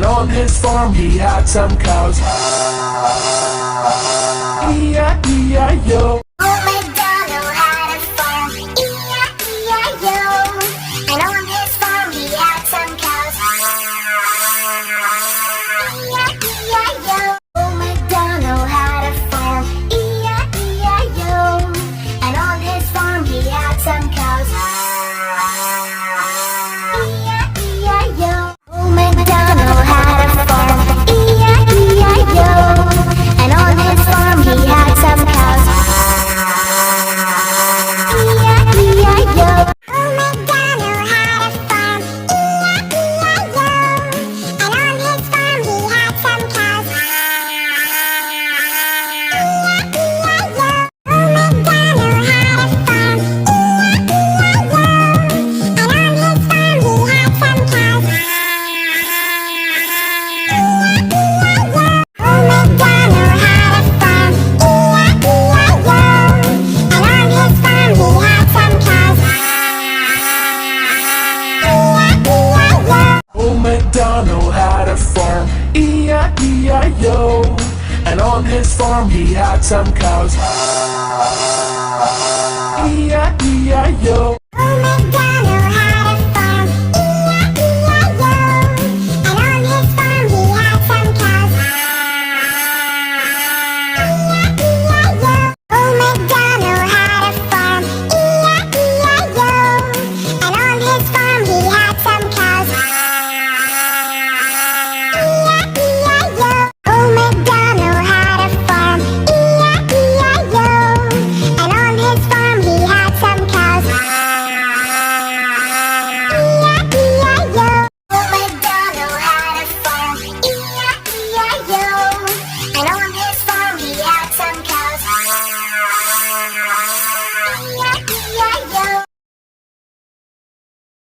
And on his farm he had some cows. E-I-E-I-O. Old MacDonald had a farm, E-I-E-I-O. And on his farm he had some cows, E-I-E-I-O. Old MacDonald had a farm, E-I-E-I-O. And on his farm he had some cows, E-I-E-I-O. Old MacDonald had a farm, E-I-E-I-O. And on his farm he had some cows, E-I-E-I-O. Old MacDonald had a farm, E-I-E-I-O. And on his farm he had some cows, E-I-E-I-O. Old MacDonald had a farm, E-I-E-I-O. And on his farm he had some cows, E-I-E-I-O. Old MacDonald had a farm, E-I-E-I-O. And on his farm he had some cows, E-I-E-I-O. Old MacDonald had a farm, E-I-E-I-O. And on his farm he had some cows.